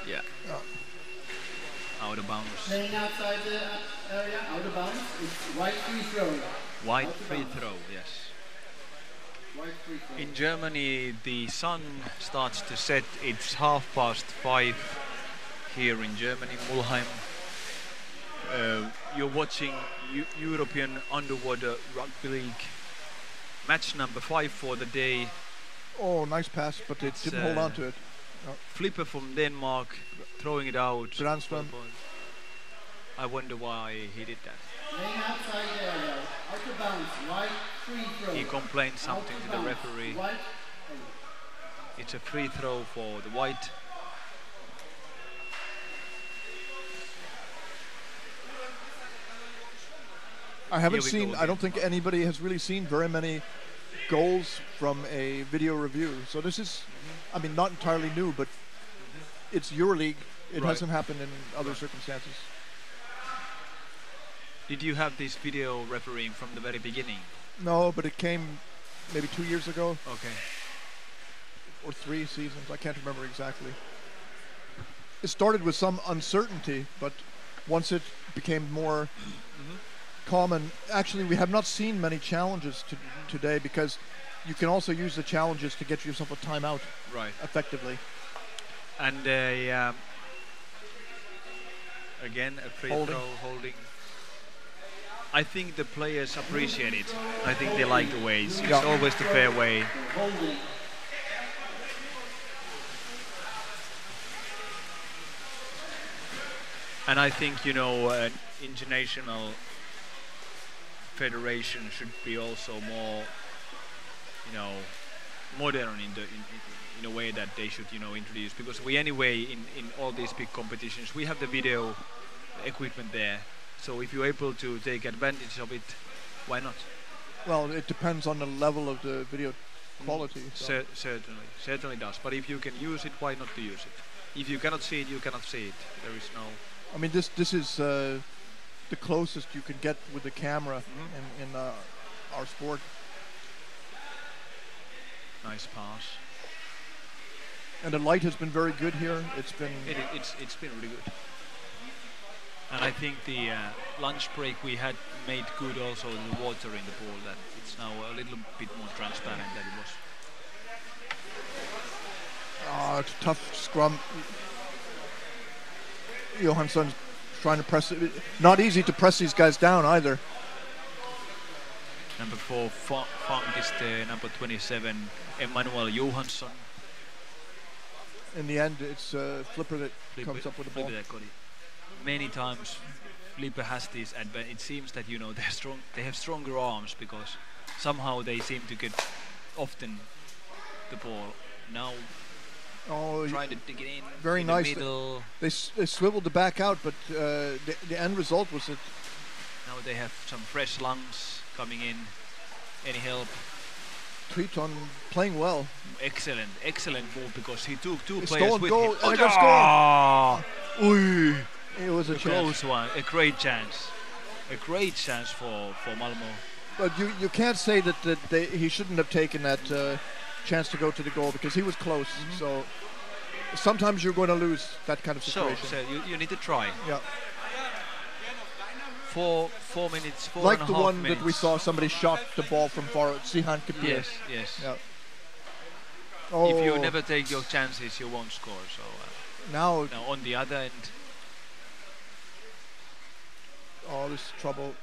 S3: Yeah. Out of bounds.
S6: Playing outside the area, out of bounds. It's white free throw.
S3: White
S6: Out of
S3: free
S6: bounds.
S3: throw, yes.
S6: White free throw.
S3: In Germany, the sun starts to set. It's 5:30 here in Germany, Mulheim. You're watching European Underwater Rugby League. Match number 5 for the day.
S2: Oh, nice pass, but they
S3: It's,
S2: didn't hold on to it.
S3: Flipper from Denmark, throwing it out.
S2: Granström.
S3: I wonder why he did that.
S6: Playing outside the area, out of bounds. White free throw.
S3: He complained something
S6: Out
S3: to
S6: of
S3: the
S6: bounds.
S3: referee.
S6: White.
S3: It's a free throw for the white.
S2: I haven't
S3: Here we
S2: seen,
S3: go
S2: I don't
S3: again.
S2: think anybody has really seen very many goals from a video review. So this is, I mean, not entirely new, but it's Euroleague. It
S3: Right.
S2: hasn't happened in other circumstances.
S3: Did you have this video refereeing from the very beginning?
S2: No, but it came maybe 2 years ago
S3: Okay.
S2: or 3 seasons. I can't remember exactly. It started with some uncertainty, but once it became more common, actually we have not seen many challenges today because you can also use the challenges to get yourself a timeout
S3: Right.
S2: effectively.
S3: And again, a free
S2: Holding.
S3: throw, holding. I think the players appreciate it. I think they like the way. It's
S2: Yeah.
S3: always the fair way.
S6: Holding.
S3: And I think, you know, an international federation should be also more, you know, modern in a way that they should, you know, introduce. Because we anyway, in all these big competitions, we have the video equipment there. So if you're able to take advantage of it, why not?
S2: Well, it depends on the level of the video quality. So.
S3: Certainly does. But if you can use it, why not to use it? If you cannot see it, you cannot see it. There is no.
S2: I mean, this is the closest you can get with the camera in our sport.
S3: Nice pass.
S2: And the light has been very good here. It's been
S3: It's been really good. And I think the lunch break we had made good also the water in the pool, that it's now a little bit more transparent than it was.
S2: it's a tough scrum. Johansson's trying to press it. Not easy to press these guys down either.
S3: Number 4, Funk is the number 27, Emmanuel Johansson.
S2: In the end, it's Flipper that comes up with the ball.
S3: Flipper that got it. Many times Flipper has this advantage. It seems that, you know, they're strong. They have stronger arms because somehow they seem to get often the ball. Now trying to dig it in.
S2: very
S3: in
S2: nice.
S3: The middle.
S2: They swiveled the back out, but the end result was that
S3: Now they have some fresh lungs coming in. Any help?
S2: Triton playing well.
S3: Excellent move because he took two
S2: It's
S3: players
S2: stolen
S3: with
S2: goal,
S3: him.
S2: and it got scored.
S3: Ah! Ui!
S2: It was a
S3: A
S2: chance.
S3: close one. A great chance. A great chance for Malmo.
S2: But you can't say that he shouldn't have taken that chance to go to the goal because he was close. So sometimes you're going to lose that kind of situation.
S3: So you need to try.
S2: Yeah.
S3: 4 minutes, 4
S2: Like
S3: and
S2: the
S3: a half
S2: one
S3: minutes.
S2: that we saw somebody shot the ball from far, Sihan Kapir.
S3: Yes.
S2: Yeah.
S3: If you
S2: Oh,
S3: never take your chances, you won't score. So
S2: now
S3: on the other end,
S2: this is trouble.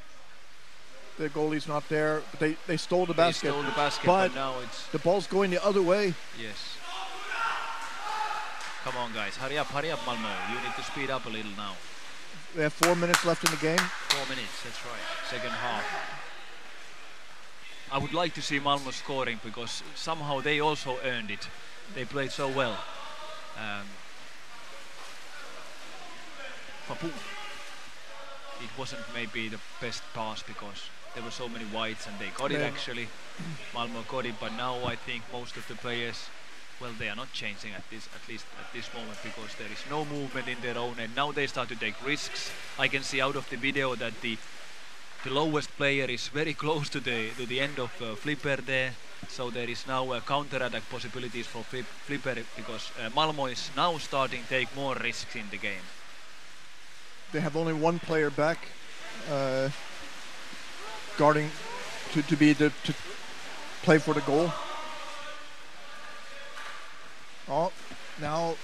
S2: The goalie's not there. But they stole the
S3: they
S2: basket.
S3: stole the basket,
S2: But
S3: but now it's
S2: the ball's going the other way.
S3: yes. Come on, guys, hurry up, Malmo. You need to speed up a little now.
S2: We have 4 minutes left in the game.
S3: 4 minutes, that's right. Second half. I would like to see Malmo scoring because somehow they also earned it. They played so well. Papu. It wasn't maybe the best pass because there were so many whites and they got it
S2: Yeah.
S3: actually. Malmo got it, but now I think most of the players Well, they are not changing at least at this moment, because there is no movement in their own end. Now they start to take risks. I can see out of the video that the lowest player is very close to the end of Flipper there. So there is now counter-attack possibilities for Flipper, because Malmo is now starting to take more risks in the game.
S2: They have only one player back, guarding to play for the goal. Oh, now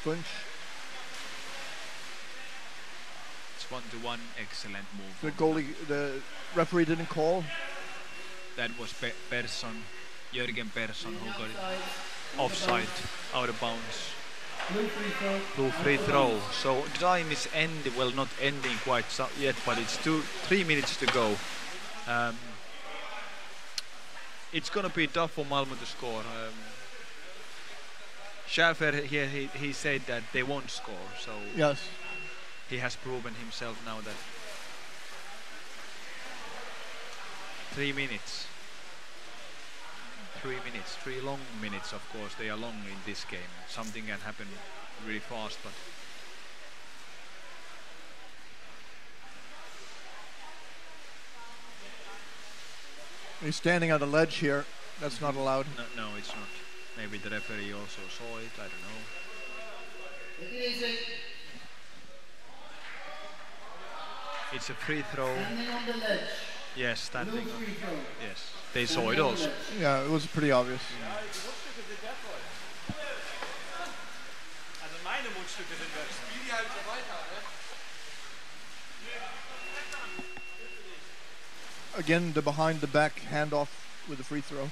S2: Finch.
S3: It's 1-to-1, excellent move.
S2: The goalie, the referee didn't call.
S3: That was Persson, Jörgen Persson, who got it offside, out of bounds. Blue free throw. So time is ending, well, not ending quite yet, but it's 3 minutes to go. It's gonna be tough for Malmo to score. Schäfer here, he said that they won't score, so
S2: yes,
S3: he has proven himself now that 3 minutes. 3 minutes, 3 long minutes, of course. They are long in this game. Something can happen really fast, but
S2: he's standing on the ledge here. That's not allowed.
S3: no, it's not. Maybe the referee also saw it. I don't know. It's a free throw.
S6: Standing on the ledge.
S3: Yes, standing
S6: No
S3: on.
S6: free throw.
S3: Yes, they saw it also.
S2: Yeah, it was pretty obvious.
S5: Also meine Mundstücke sind weg. Spiel die halt so weiter, ne?
S2: Again, the behind the back handoff with the free throw.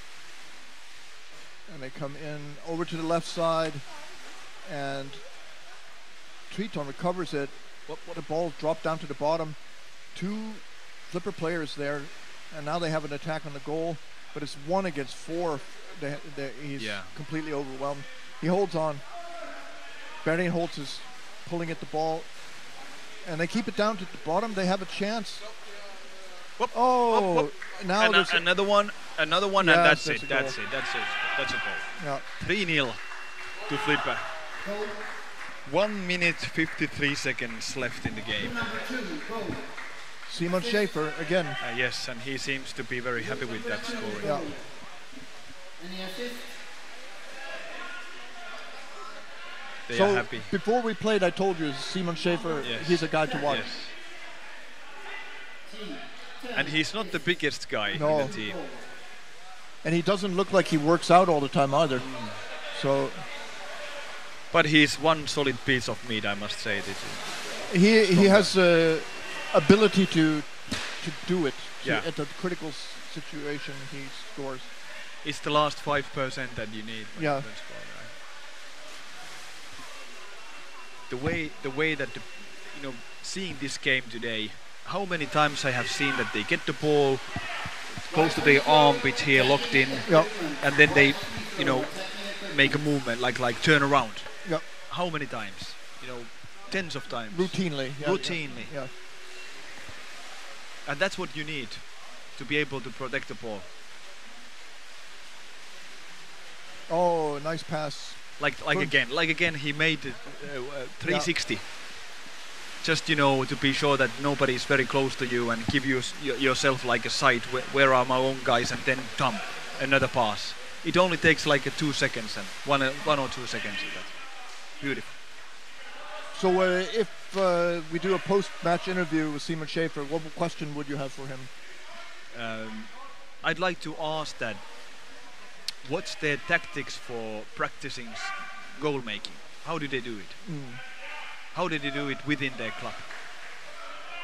S2: And they come in over to the left side, and Triton recovers it. What a ball dropped down to the bottom. 2 Flipper players there, and now they have an attack on the goal, but it's 1 against 4. He's completely overwhelmed. He holds on. Bernie Holtz is pulling at the ball, and they keep it down to the bottom. They have a chance.
S3: Whoop,
S2: oh,
S3: whoop, whoop.
S2: Now
S3: and
S2: there's
S3: another one,
S2: Yes,
S3: and that's
S2: that's
S3: it.
S2: a goal.
S3: That's a goal.
S2: Yeah.
S3: 3-0 to Flipper. 1 minute 53 seconds left in the game.
S2: Simon Schaefer again.
S3: Yes, and he seems to be very happy with that scoring.
S2: Yeah.
S6: Any assist?
S3: They
S2: So
S3: are happy.
S2: before we played, I told you Simon Schaefer.
S3: Yes.
S2: He's a guy to watch.
S3: Yes. And he's not the biggest guy
S2: No.
S3: in the team.
S2: And he doesn't look like he works out all the time either. So
S3: But he's one solid piece of meat, I must say.
S2: he has ability to do it.
S3: Yeah.
S2: At the critical situation, he scores.
S3: It's the last 5% that you need. when
S2: Yeah.
S3: you can score, right? The way that seeing this game today, how many times I have seen that they get the ball close to their armpit here, locked in,
S2: Yeah.
S3: and then they, make a movement, like turn around.
S2: Yeah.
S3: How many times? Tens of times.
S2: Routinely. Yeah,
S3: Routinely.
S2: Yeah.
S3: And that's what you need to be able to protect the ball.
S2: Oh, nice pass.
S3: Like again, he made it 360. Just to be sure that nobody is very close to you, and give yourself like a sight. Where are my own guys? And then another pass. It only takes like 2 seconds, and one or 2 seconds. That's beautiful.
S2: So if we do a post-match interview with Simon Schaefer, what question would you have for him?
S3: I'd like to ask that. What's their tactics for practicing goal making? How do they do it? How do they do it within their club?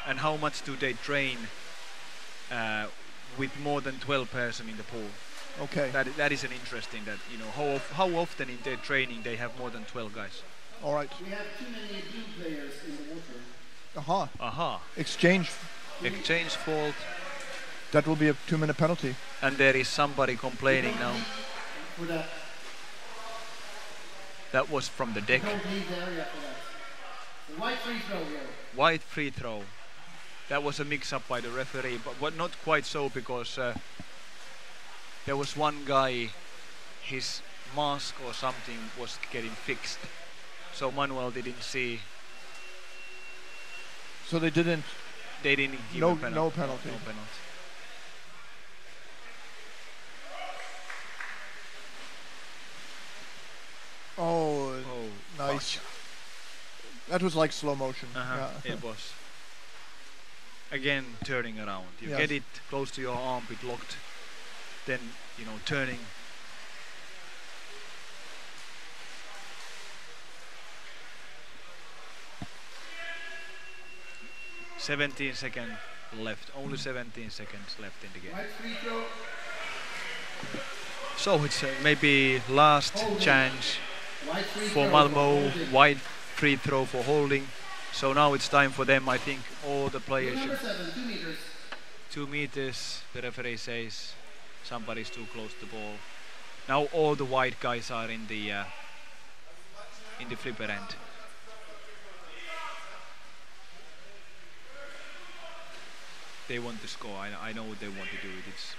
S3: And how much do they train with more than 12 person in the pool?
S2: Okay.
S3: That is an interesting. How often in their training they have more than 12 guys?
S2: All right.
S6: We have too many blue players in the water.
S2: Aha. Exchange.
S3: Fault.
S2: That will be a 2-minute penalty.
S3: And there is somebody complaining now.
S6: For that.
S3: That was from the deck.
S6: Don't leave the area for that. The white free throw here.
S3: White free throw. That was a mix-up by the referee, but not quite so, because there was one guy his mask or something was getting fixed. So Manuel didn't see.
S2: So they didn't
S3: They didn't give
S2: No-
S3: a penalty.
S2: no penalty.
S3: No penalty.
S2: Oh,
S3: Oh,
S2: nice. That was like slow motion.
S3: Uh-huh. It was. Again, turning around. You
S2: Yes.
S3: get it close to your armpit, locked. Then, turning. .17 seconds left. Only 17 seconds left in the game.
S6: White free throw.
S3: So it's maybe last chance
S6: White free
S3: for
S6: throw.
S3: Malmo.
S6: Holding.
S3: Wide free throw for holding. So now it's time for them. I think all the players
S6: Number
S3: should
S6: 7, 2 meters.
S3: 2 meters. The referee says somebody's too close to the ball. Now all the white guys are in the flipper end. They want to score. I know what they want to do. It's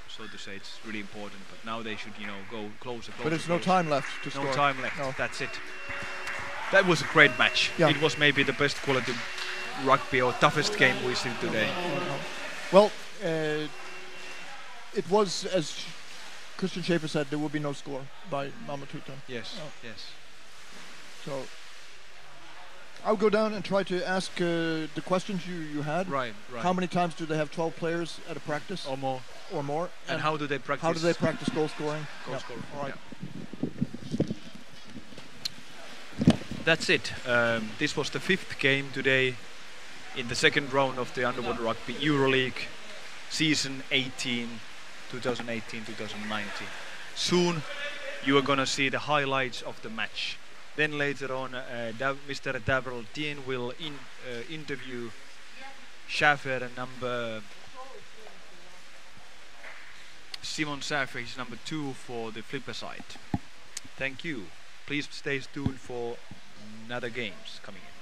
S3: so to say, it's really important. But now they should, go closer.
S2: But there's no
S3: closer.
S2: time left to score.
S3: No time left.
S2: No.
S3: That's it. That was a great match.
S2: Yeah.
S3: It was maybe the best quality rugby or toughest game we've seen today.
S2: Well, it was, as Christian Schaefer said, there will be no score by Malmo Triton.
S3: Yes.
S2: Oh.
S3: Yes.
S2: So I'll go down and try to ask the questions you had.
S3: Right.
S2: How many times do they have 12 players at a practice
S3: Or more.
S2: or more?
S3: And how do they practice?
S2: How do they practice goal scoring?
S3: Goal
S2: Yeah.
S3: scoring,
S2: All right.
S3: That's it. This was the 5th game today in the second round of the Underwater Rugby Euroleague season 2018-2019. Soon you are gonna see the highlights of the match. Then later on, Mr. Davril Dien will interview Schaffer, number Simon Schaffer, he's number 2 for the flipper side. Thank you. Please stay tuned for another games coming in.